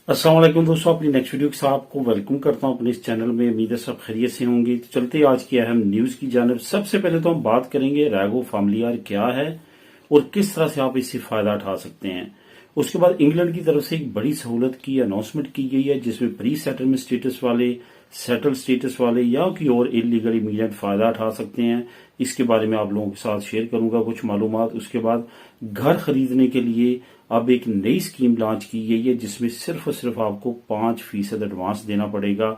अस्सलाम वालेकुम दोस्तों, अपनी नेक्स्ट वीडियो के साथ आपको वेलकम करता हूं अपने इस चैनल में। उम्मीद है सब खैरियत से होंगे। तो चलते आज की अहम न्यूज की जानिब। सबसे पहले तो हम बात करेंगे रैगो फैमिलियार क्या है और किस तरह से आप इससे फायदा उठा सकते हैं। उसके बाद इंग्लैंड की तरफ से एक बड़ी सहूलत की अनाउंसमेंट की गई है जिसमें प्री सेटलमेंट स्टेटस वाले, सेटल स्टेटस वाले या की और इलीगल इमीग्रेंट फायदा उठा सकते हैं। इसके बारे में आप लोगों के साथ शेयर करूंगा कुछ मालूमात। उसके बाद घर खरीदने के लिए अब एक नई स्कीम लॉन्च की गई है जिसमें सिर्फ और सिर्फ आपको 5% एडवांस देना पड़ेगा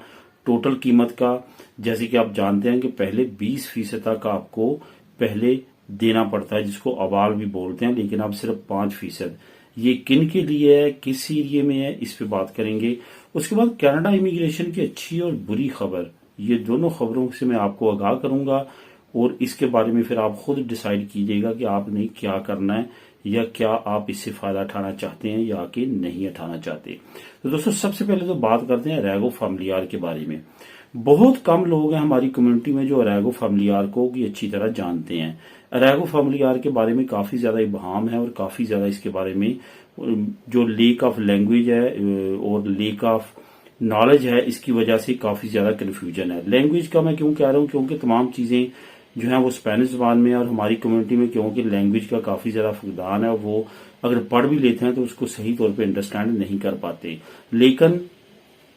टोटल कीमत का। जैसे कि आप जानते हैं कि पहले 20% तक आपको पहले देना पड़ता है, जिसको अवाल भी बोलते हैं, लेकिन अब सिर्फ 5%। ये किन के लिए है, किस एरिए में है, इस पे बात करेंगे। उसके बाद कनाडा इमिग्रेशन की अच्छी और बुरी खबर, ये दोनों खबरों से मैं आपको आगाह करूंगा और इसके बारे में फिर आप खुद डिसाइड कीजिएगा कि आपने क्या करना है या क्या आप इससे फायदा उठाना चाहते हैं या कि नहीं उठाना चाहते। तो दोस्तों सबसे पहले तो बात करते हैं रैगो फैमिलियार के बारे में। बहुत कम लोग हैं हमारी कम्युनिटी में जो रैगो फैमिलियार को की अच्छी तरह जानते हैं। रैगो फैमिलियार के बारे में काफी ज्यादा इबहाम है और काफी ज्यादा इसके बारे में जो लेक ऑफ लैंग्वेज है और लेक ऑफ नॉलेज है, इसकी वजह से काफी ज्यादा कंफ्यूजन है। लैंग्वेज का मैं क्यों कह रहा हूं, क्योंकि तमाम चीजें जो है वो स्पेनिश जबान में, और हमारी कम्युनिटी में क्योंकि लैंग्वेज का काफी ज्यादा फुकदान है, वो अगर पढ़ भी लेते हैं तो उसको सही तौर पे अंडरस्टैंड नहीं कर पाते। लेकिन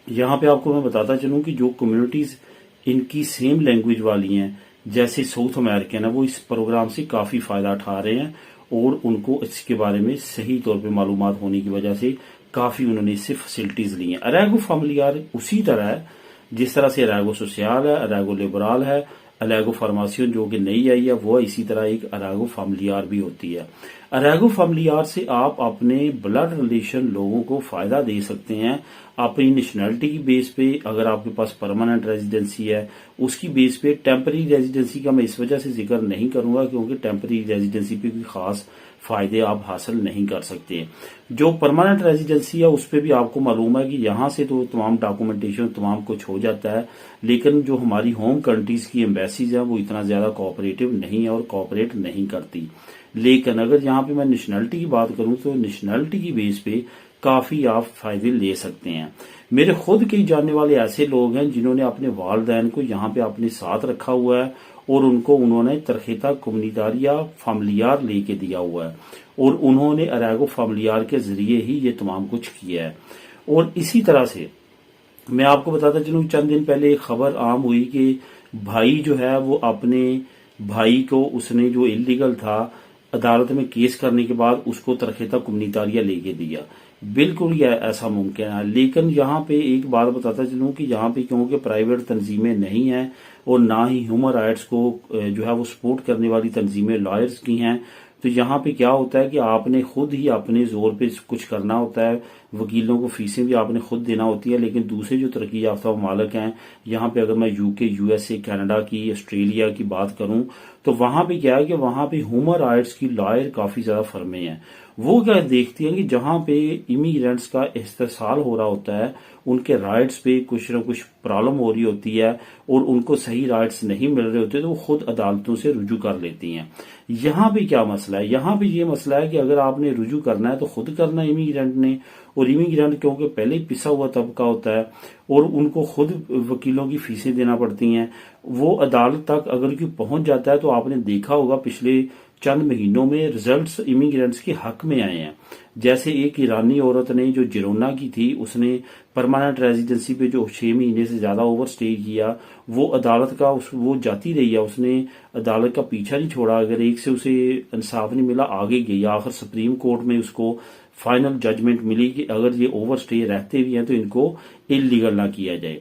यहाँ पे आपको मैं बताता चलूं कि जो कम्युनिटीज इनकी सेम लैंग्वेज वाली हैं, जैसे साउथ अमेरिकन है, वो इस प्रोग्राम से काफी फायदा उठा रहे हैं और उनको इसके बारे में सही तौर पे मालूमात होने की वजह से काफी उन्होंने इससे फैसिलिटीज ली हैं। अरेगो फैमिलियार उसी तरह है जिस तरह से अरेगो सोशल है, अरेगो लिबरल है, अरेगो फार्मासियन जो कि नई आई है, वो इसी तरह एक अरेगो फैमिलियार भी होती है। अरेगो फैमिलियार से आप अपने ब्लड रिलेशन लोगों को फायदा दे सकते हैं अपनी नेशनैलिटी की बेस पे। अगर आपके पास परमानेंट रेजिडेंसी है उसकी बेस पे। टेम्पररी रेजिडेंसी का मैं इस वजह से जिक्र नहीं करूंगा क्योंकि टेम्पररी रेजिडेंसी पे कोई खास फायदे आप हासिल नहीं कर सकते। जो परमानेंट रेजिडेंसी है उस पर भी आपको मालूम है कि यहां से तो तमाम डॉक्यूमेंटेशन तमाम कुछ हो जाता है, लेकिन जो हमारी होम कंट्रीज की एम्बेसीज है वो इतना ज्यादा कोऑपरेटिव नहीं है और कोऑपरेट नहीं करती। लेकिन अगर यहाँ पे मैं नेशनैलिटी की बात करूं तो नेशनैलिटी की बेस पे काफी आप फायदे ले सकते हैं। मेरे खुद के जानने वाले ऐसे लोग हैं जिन्होंने अपने वालदैन को यहाँ पे अपने साथ रखा हुआ है और उनको उन्होंने तरखेता कम्युनिटारिया फैमिलियार लेके दिया हुआ है और उन्होंने अरेगो फैमिलियार के जरिए ही ये तमाम कुछ किया है। और इसी तरह से मैं आपको बताता चलूं, चंद दिन पहले एक खबर आम हुई कि भाई जो है वो अपने भाई को, उसने जो इलीगल था, अदालत में केस करने के बाद उसको तरखेता कम्युनिटारिया लेके दिया। बिल्कुल ये ऐसा मुमकिन है। लेकिन यहाँ पे एक बात बताता चलूं कि यहाँ पे क्योंकि प्राइवेट तंजीमें नहीं हैं और ना ही ह्यूमन राइट्स को जो है वो सपोर्ट करने वाली तंजीमें लॉयर्स की हैं, तो यहाँ पे क्या होता है कि आपने खुद ही अपने जोर पे कुछ करना होता है। वकीलों को फीसें भी आपने खुद देना होती है। लेकिन दूसरे जो तरक्की याफ्ता ममालिक हैं, यहाँ पे अगर मैं यूके, यूएसए, कनाडा की, ऑस्ट्रेलिया की बात करूं तो वहां पे क्या है कि वहां पे ह्यूमन राइट्स की लॉयर काफी ज्यादा फर्में हैं। वो क्या देखती हैं कि जहां पे इमिग्रेंट्स का इस्तेसाल हो रहा होता है, उनके राइट्स पे कुछ न कुछ प्रॉब्लम हो रही होती है और उनको सही राइट्स नहीं मिल रहे होते तो वो खुद अदालतों से रुजू कर लेती हैं। यहाँ पे क्या मसला है, यहाँ पे ये मसला है कि अगर आपने रुजू करना है तो खुद करना है इमिग्रेंट ने, और इमिग्रेंट क्योंकि पहले ही पिसा हुआ तबका होता है और उनको खुद वकीलों की फीसें देना पड़ती हैं। वो अदालत तक अगर कोई पहुंच जाता है तो आपने देखा होगा पिछले चंद महीनों में रिजल्ट्स इमिग्रेंट्स के हक में आए हैं। जैसे एक ईरानी औरत ने जो जिरोना की थी, उसने परमानेंट रेजिडेंसी पे जो 6 महीने से ज्यादा ओवर स्टे किया, वो अदालत का वो जाती रही है, उसने अदालत का पीछा नहीं छोड़ा। अगर एक से उसे इंसाफ नहीं मिला, आगे गई, आखिर सुप्रीम कोर्ट में उसको फाइनल जजमेंट मिली कि अगर ये ओवर स्टे रहते भी हैं तो इनको इलीगल ना किया जाए।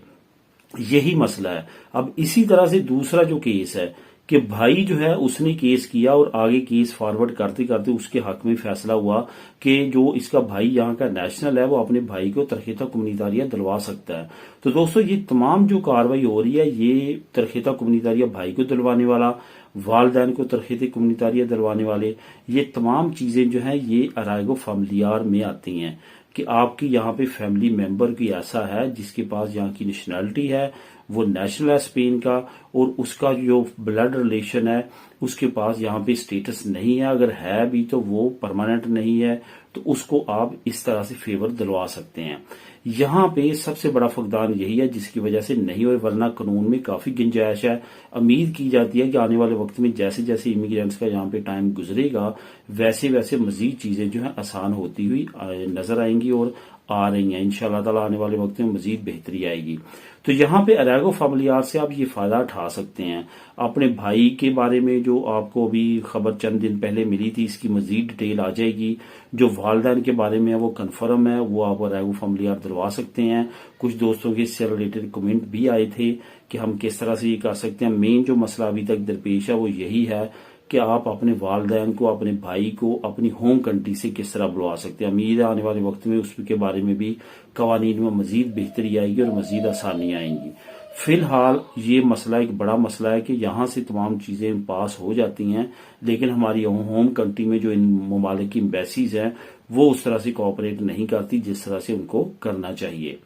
यही मसला है। अब इसी तरह से दूसरा जो केस है कि भाई जो है उसने केस किया और आगे केस फॉरवर्ड करते करते उसके हक में फैसला हुआ कि जो इसका भाई यहाँ का नेशनल है वो अपने भाई को तरखेता कम्युनिटारिया दिलवा सकता है। तो दोस्तों ये तमाम जो कार्रवाई हो रही है, ये तरखेता कम्युनिटारिया भाई को दिलवाने वाला, वालदैन को तरखेता कम्युनिटारिया दिलवाने वाले, ये तमाम चीजें जो है ये अरेगो फैमिलियार में आती हैं कि आपकी यहाँ पे फैमिली मेंबर की ऐसा है जिसके पास यहाँ की नेशनैलिटी है, वो नेशनल है स्पेन का, और उसका जो ब्लड रिलेशन है उसके पास यहाँ पे स्टेटस नहीं है, अगर है भी तो वो परमानेंट नहीं है, तो उसको आप इस तरह से फेवर दिलवा सकते हैं। यहाँ पे सबसे बड़ा फुकदान यही है जिसकी वजह से नहीं हुए, वरना कानून में काफी गुंजाइश है। उम्मीद की जाती है कि आने वाले वक्त में जैसे जैसे इमिग्रेंट्स का यहाँ पे टाइम गुजरेगा वैसे वैसे मजीद चीजें जो है आसान होती हुई नजर आएंगी और आ रही हैं। इंशाअल्लाह ताला आने वाले वक्त में मजीद बेहतरी आएगी। तो यहाँ पे अरैगो फैमिलियार से आप ये फायदा उठा सकते हैं। अपने भाई के बारे में जो आपको अभी खबर चंद दिन पहले मिली थी, इसकी मजीद डिटेल आ जाएगी। जो वालदैन के बारे में है वो कन्फर्म है, वो आप अरैगो फैमिलियार दिलवा सकते हैं। कुछ दोस्तों के इससे रिलेटेड कमेंट भी आए थे कि हम किस तरह से ये कर सकते हैं। मेन जो मसला अभी तक दरपेश है वो यही है कि आप अपने वालदैन को, अपने भाई को अपनी होम कंट्री से किस तरह बुलवा सकते हैं। उम्मीद है आने वाले वक्त में उसके बारे में भी कवानीन में मजीद बेहतरी आएगी और मजीद आसानी आएंगी। फिलहाल ये मसला एक बड़ा मसला है कि यहाँ से तमाम चीजें पास हो जाती हैं, लेकिन हमारी होम कंट्री में जो इन ममालिक की एम्बेसीज हैं वो उस तरह से कोऑपरेट नहीं करती जिस तरह से उनको करना चाहिए।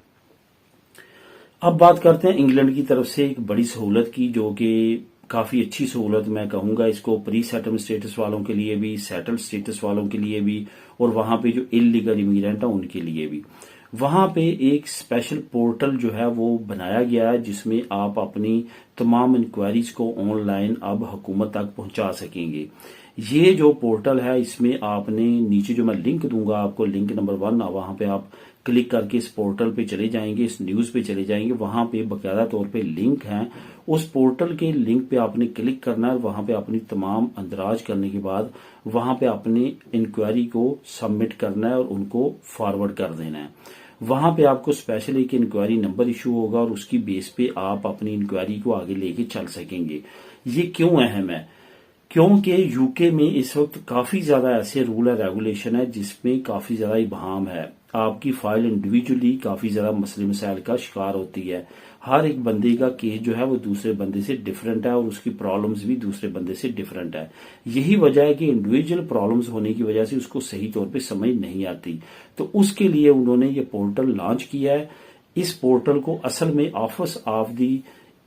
अब बात करते हैं इंग्लैंड की तरफ से एक बड़ी सहूलत की, जो कि काफी अच्छी सहूलत मैं कहूंगा इसको, प्री सेटलमेंट स्टेटस वालों के लिए भी, सेटल्ड स्टेटस वालों के लिए भी, और वहां पे जो इलीगल इमिग्रेंट है उनके लिए भी। वहां पे एक स्पेशल पोर्टल जो है वो बनाया गया है जिसमें आप अपनी तमाम इंक्वायरीज को ऑनलाइन अब हुकूमत तक पहुंचा सकेंगे। ये जो पोर्टल है इसमें आपने नीचे जो मैं लिंक दूंगा आपको, लिंक नंबर 1, वहां पे आप क्लिक करके इस पोर्टल पे चले जाएंगे, इस न्यूज पे चले जाएंगे। वहां पे बकायदा तौर पे लिंक है, उस पोर्टल के लिंक पे आपने क्लिक करना है। वहां पे अपनी तमाम अंदराज करने के बाद वहां पे अपनी इंक्वायरी को सबमिट करना है और उनको फॉरवर्ड कर देना है। वहां पे आपको स्पेशल एक इंक्वायरी नंबर इशू होगा और उसकी बेस पे आप अपनी इंक्वायरी को आगे लेके चल सकेंगे। ये क्यों अहम है? क्योंकि यूके में इस वक्त काफी ज्यादा ऐसे रूल है, रेगुलेशन है जिसमें काफी ज्यादा इबाहम है। आपकी फाइल इंडिविजुअली काफी ज्यादा मसले मसाइल का शिकार होती है। हर एक बंदे का केस जो है वो दूसरे बंदे से डिफरेंट है और उसकी प्रॉब्लम्स भी दूसरे बंदे से डिफरेंट है। यही वजह है कि इंडिविजुअल प्रॉब्लम्स होने की वजह से उसको सही तौर पे समझ नहीं आती। तो उसके लिए उन्होंने ये पोर्टल लॉन्च किया है। इस पोर्टल को असल में office of the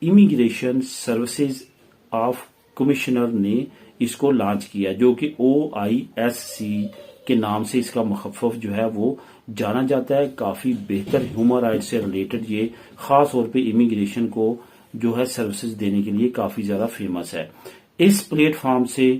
immigration services of commissioner ने इसको लॉन्च किया, जो कि OISC के नाम से इसका मुखफ़्फ़ जो है वो जाना जाता है। काफी बेहतर ह्यूमन राइट्स से रिलेटेड ये खास तौर पे इमिग्रेशन को जो है सर्विसेज देने के लिए काफी ज्यादा फेमस है। इस प्लेटफॉर्म से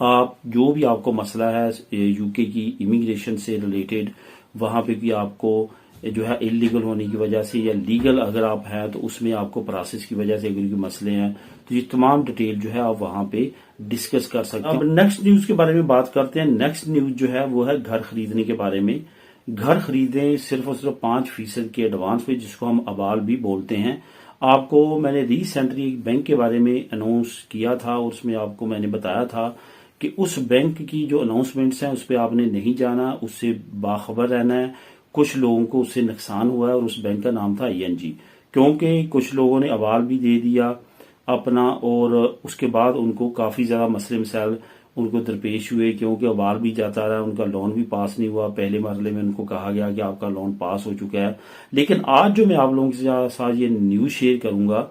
आप जो भी आपको मसला है यूके की इमिग्रेशन से रिलेटेड, वहां पे भी आपको जो है इलीगल होने की वजह से या लीगल अगर आप हैं तो उसमें आपको प्रोसेस की वजह से अगर कोई मसले हैं तो ये तमाम डिटेल जो है आप वहां पे डिस्कस कर सकते हैं। अब नेक्स्ट न्यूज के बारे में बात करते हैं। नेक्स्ट न्यूज जो है वो है घर खरीदने के बारे में। घर खरीदें सिर्फ और सिर्फ 5% के एडवांस पे, जिसको हम अबाल भी बोलते हैं। आपको मैंने रिसेंटली एक बैंक के बारे में अनाउंस किया था और उसमें आपको मैंने बताया था कि उस बैंक की जो अनाउंसमेंट्स हैं उस पर आपने नहीं जाना, उससे बाखबर रहना है। कुछ लोगों को उससे नुकसान हुआ है और उस बैंक का नाम था ING, क्योंकि कुछ लोगों ने अवाल भी दे दिया अपना और उसके बाद उनको काफी ज्यादा मसले मसाइल उनको दरपेश हुए, क्योंकि अवाल भी जाता रहा, उनका लोन भी पास नहीं हुआ। पहले मरहले में उनको कहा गया कि आपका लोन पास हो चुका है। लेकिन आज जो मैं आप लोगों के साथ ये न्यूज शेयर करूंगा,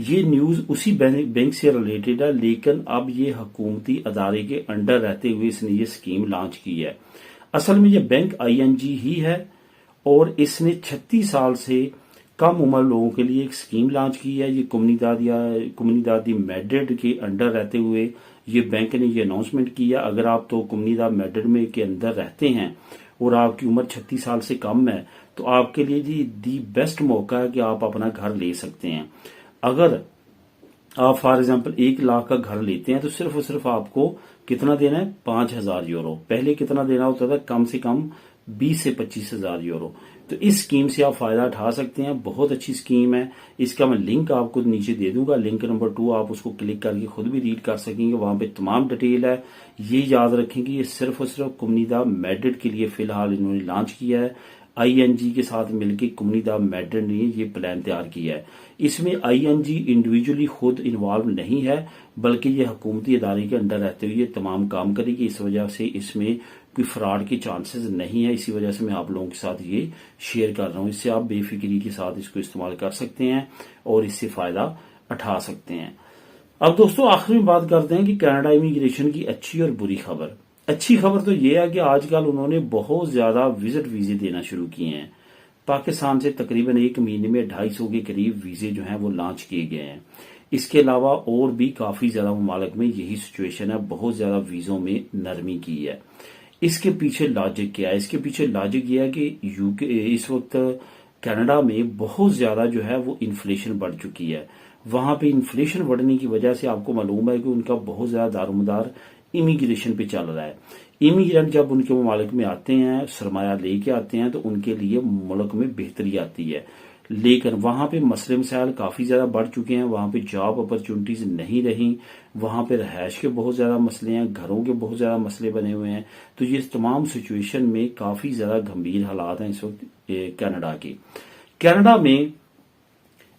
ये न्यूज उसी बैंक से रिलेटेड है, लेकिन अब ये हुकूमती अदारे के अंडर रहते हुए इसने ये स्कीम लॉन्च की है। असल में ये बैंक ING ही है और इसने 36 साल से कम उम्र लोगों के लिए एक स्कीम लॉन्च की है। ये कम्युनिदाद मैड्रिड के अंडर रहते हुए ये बैंक ने ये अनाउंसमेंट किया। अगर आप तो कम्युनिदाद मैड्रिड में के अंदर रहते हैं और आपकी उम्र 36 साल से कम है तो आपके लिए जी दी बेस्ट मौका है कि आप अपना घर ले सकते हैं। अगर आप फॉर एग्जाम्पल 1 लाख का घर लेते हैं तो सिर्फ और सिर्फ आपको कितना देना है? 5,000 यूरो। पहले कितना देना होता था? कम से कम 20 से 25,000 यूरो। तो इस स्कीम से आप फायदा उठा सकते हैं। बहुत अच्छी स्कीम है। इसका मैं लिंक आपको नीचे दे दूंगा, लिंक नंबर 2, आप उसको क्लिक करके खुद भी रीड कर सकेंगे। वहां पे तमाम डिटेल है। ये याद रखें कि ये सिर्फ और सिर्फ कम्युनिदाद मैड्रिड के लिए फिलहाल इन्होंने लॉन्च किया है। ING के साथ मिलकर कम्युनिदाद मैड्रिड ने ये प्लान तैयार किया है। इसमें ING इंडिविजुअली खुद इन्वॉल्व नहीं है, बल्कि ये हुकूमती अदारे के अंडर रहते हुए ये तमाम काम करेगी। इस वजह से इसमें कोई फ्रॉड के चांसेस नहीं है। इसी वजह से मैं आप लोगों के साथ ये शेयर कर रहा हूँ। इससे आप बेफिक्री के साथ इसको इस्तेमाल कर सकते हैं और इससे फायदा उठा सकते हैं। अब दोस्तों आखिर में बात करते हैं कि कनाडा इमिग्रेशन की अच्छी और बुरी खबर। अच्छी खबर तो ये है कि आजकल उन्होंने बहुत ज्यादा विजिट वीजे देना शुरू किए हैं। पाकिस्तान से तकरीबन 1 महीने में 250 के करीब वीजे जो हैं वो लॉन्च किए गए हैं। इसके अलावा और भी काफी ज्यादा ममालिक में यही सिचुएशन है, बहुत ज्यादा वीजों में नरमी की है। इसके पीछे लॉजिक क्या है? इसके पीछे लॉजिक यह है कि यूके इस वक्त कनाडा में बहुत ज्यादा जो है वो इन्फ्लेशन बढ़ चुकी है। वहां पे इन्फ्लेशन बढ़ने की वजह से आपको मालूम है कि उनका बहुत ज्यादा दारोमदार इमिग्रेशन पे चल रहा है। इमिग्रेंट जब उनके ममालिक में आते हैं, सरमाया लेके आते हैं, तो उनके लिए मुल्क में बेहतरी आती है। लेकिन वहां पे मसले मसाइल काफी ज्यादा बढ़ चुके हैं, वहां पे जॉब अपॉर्चुनिटीज नहीं रही, वहां पे रहायश के बहुत ज्यादा मसले हैं, घरों के बहुत ज्यादा मसले बने हुए हैं। तो ये तमाम सिचुएशन में काफी ज्यादा गंभीर हालात हैं इस वक्त कनाडा के। कनाडा में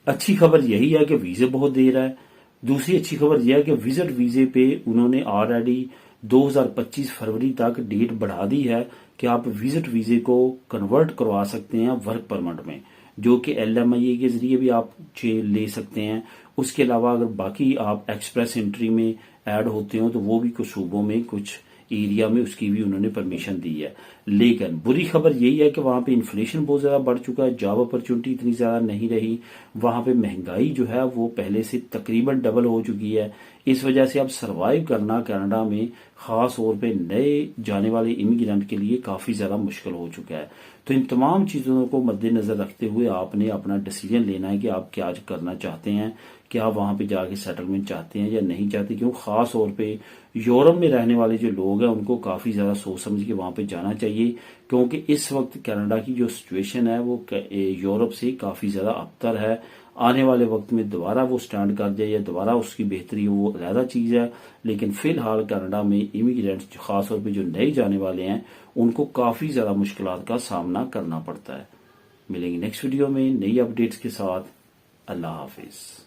अच्छी खबर यही है कि वीजे बहुत दे रहा है। दूसरी अच्छी खबर यह है कि विजिट वीजे पे उन्होंने ऑलरेडी 2025 फरवरी तक डेट बढ़ा दी है कि आप विजिट वीजे को कन्वर्ट करवा सकते हैं वर्क परमिट में, जो कि LMIA के जरिए भी आप ले सकते हैं। उसके अलावा अगर बाकी आप एक्सप्रेस एंट्री में ऐड होते हो तो वो भी कुछ सूबों में, कुछ एरिया में उसकी भी उन्होंने परमिशन दी है। लेकिन बुरी खबर यही है कि वहां पे इन्फ्लेशन बहुत ज्यादा बढ़ चुका है, जॉब अपॉर्चुनिटी इतनी ज्यादा नहीं रही, वहां पे महंगाई जो है वो पहले से तकरीबन डबल हो चुकी है। इस वजह से अब सरवाइव करना कनाडा में खास तौर पे नए जाने वाले इमिग्रेंट के लिए काफी ज्यादा मुश्किल हो चुका है। तो इन तमाम चीजों को मद्देनजर रखते हुए आपने अपना डिसीजन लेना है कि आप क्या करना चाहते हैं, क्या वहां पे जाके सेटलमेंट चाहते हैं या नहीं चाहते। क्यों खास तौर पे यूरोप में रहने वाले जो लोग हैं उनको काफी ज्यादा सोच समझ के वहां पे जाना चाहिए, क्योंकि इस वक्त कनाडा की जो सिचुएशन है वो यूरोप से काफी ज्यादा अबतर है। आने वाले वक्त में दोबारा वो स्टैंड कर जाए या दोबारा उसकी बेहतरी हो, वो अलग चीज है। लेकिन फिलहाल कनाडा में इमिग्रेंट्स खासतौर पे जो नए जाने वाले हैं उनको काफी ज्यादा मुश्किलात का सामना करना पड़ता है। मिलेंगे नेक्स्ट वीडियो में नई अपडेट्स के साथ। अल्लाह हाफिज।